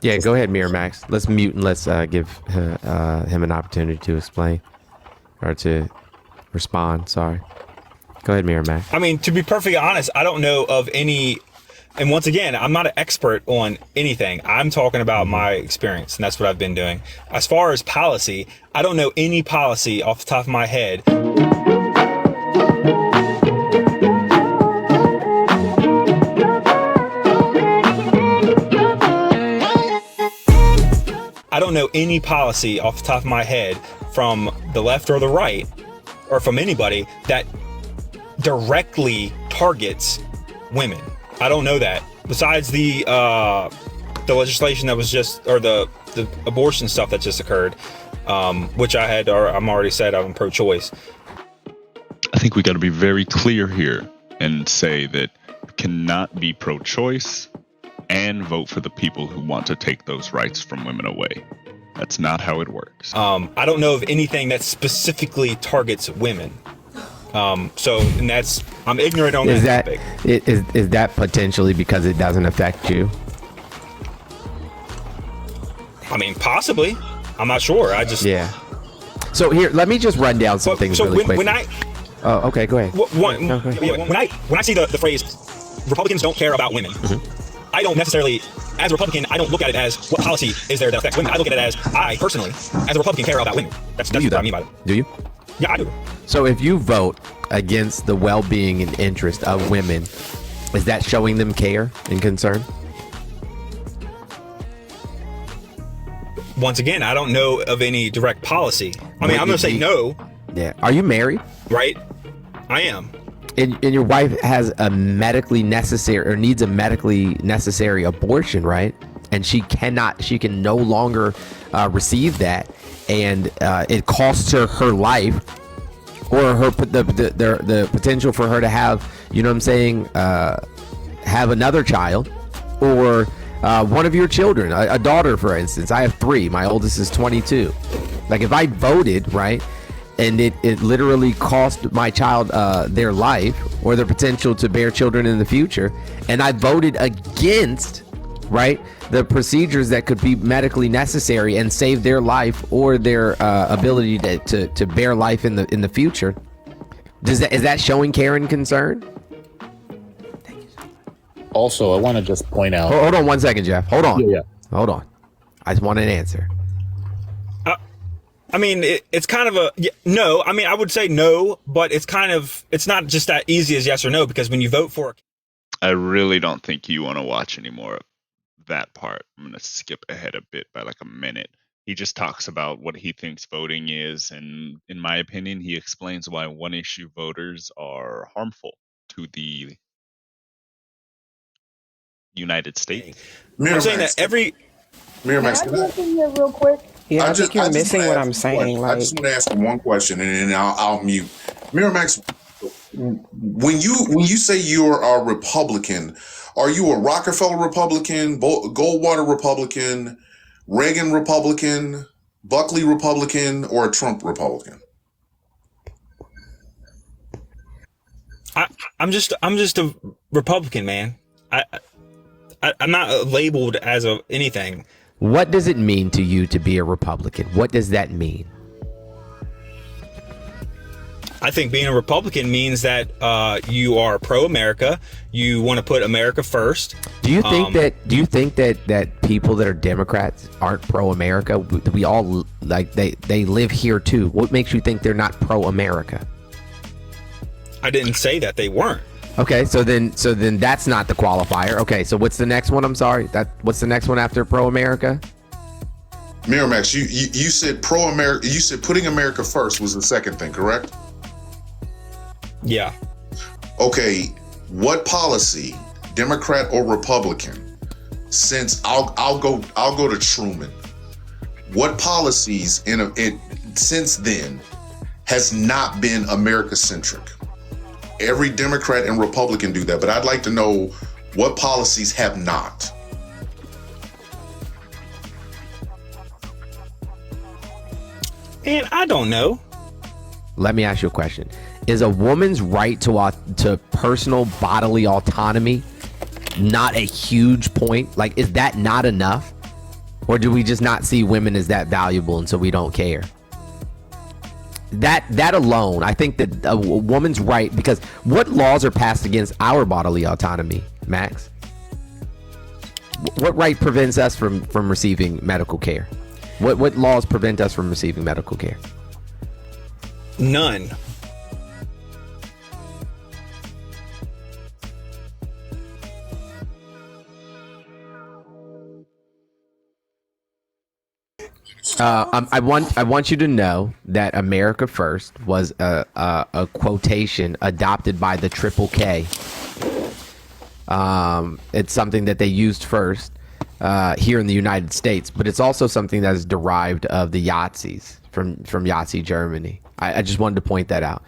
Yeah, go ahead, Miramax. Let's mute and let's give him an opportunity to explain or to respond. Sorry. Go ahead, Miramax. I mean, to be perfectly honest, I don't know of any. And once again, I'm not an expert on anything. I'm talking about my experience, and that's what I've been doing. As far as policy, I don't know any policy off the top of my head. I don't know any policy off the top of my head from the left or the right, or from anybody that directly targets women. I don't know that. Besides the legislation that was just, or the abortion stuff that just occurred, which I'm already said I'm pro-choice. I think we got to be very clear here and say that you cannot be pro-choice and vote for the people who want to take those rights from women away. That's not how it works. I don't know of anything that specifically targets women. So, and I'm ignorant on that topic. Is that potentially because it doesn't affect you? I mean, possibly. I'm not sure. Yeah. So here, let me just run down some things really quick. Oh, okay, go ahead. When I see the phrase Republicans don't care about women, I don't necessarily, as a Republican, I don't look at it as what policy is there that affects women. I look at it as I personally, as a Republican, care about women. That's what I mean by it. Do you? Yeah, I do. So if you vote against the well-being and interest of women, is that showing them care and concern? Once again, I don't know of any direct policy. I mean, I'm going to say no. Yeah. Are you married? Right? I am. And your wife has a medically necessary or needs a medically necessary abortion, right? And she can no longer receive that, and it costs her life, or the potential for her to have, you know what I'm saying, have another child, or one of your children, a daughter, for instance. I have 3. My oldest is 22. Like, if I voted, right, and it literally cost my child their life or their potential to bear children in the future, and I voted against, right, the procedures that could be medically necessary and save their life or their ability to bear life in the future, is that showing care and concern? Also, I want to just point out. Hold on 1 second, Jeff. Hold on. Yeah. Hold on. I just want an answer. I mean, it's kind of no. I mean, I would say no, but it's not just that easy as yes or no, because when you vote for I really don't think you want to watch any more of that part. I'm going to skip ahead a bit by like a minute. He just talks about what he thinks voting is, and in my opinion, he explains why one-issue voters are harmful to the United States. I'm saying that Miramax, can I jump in here real quick? Yeah, I think you're missing what I'm saying. I just want to ask one question, and then I'll mute. Miramax, when you say you're a Republican, are you a Rockefeller Republican, Goldwater Republican, Reagan Republican, Buckley Republican, or a Trump Republican? I'm just a Republican, man. I'm not labeled as anything. What does it mean to you to be a Republican? What does that mean? I think being a Republican means that you are pro-America. You want to put America first. Do you think that people that are Democrats aren't pro-America? We all, like, they live here too. What makes you think they're not pro-America? I didn't say that they weren't. Okay, so then that's not the qualifier. Okay, so what's the next one? I'm sorry. What's the next one after pro-America? Miramax, you said pro-America. You said putting America first was the second thing, correct? Yeah. Okay, what policy, Democrat or Republican? Since I'll go to Truman. What policies since then has not been America-centric? Every Democrat and Republican do that, but I'd like to know what policies have not. And I don't know. Let me ask you a question. Is a woman's right to personal bodily autonomy not a huge point? Like, is that not enough? Or do we just not see women as that valuable and so we don't care? That alone, I think that a woman's right, because what laws are passed against our bodily autonomy, Max? What right prevents us from receiving medical care? What laws prevent us from receiving medical care? None. I want you to know that America First was a quotation adopted by the Triple K. It's something that they used first here in the United States, but it's also something that is derived of the Yazis from Yazi Germany. I just wanted to point that out.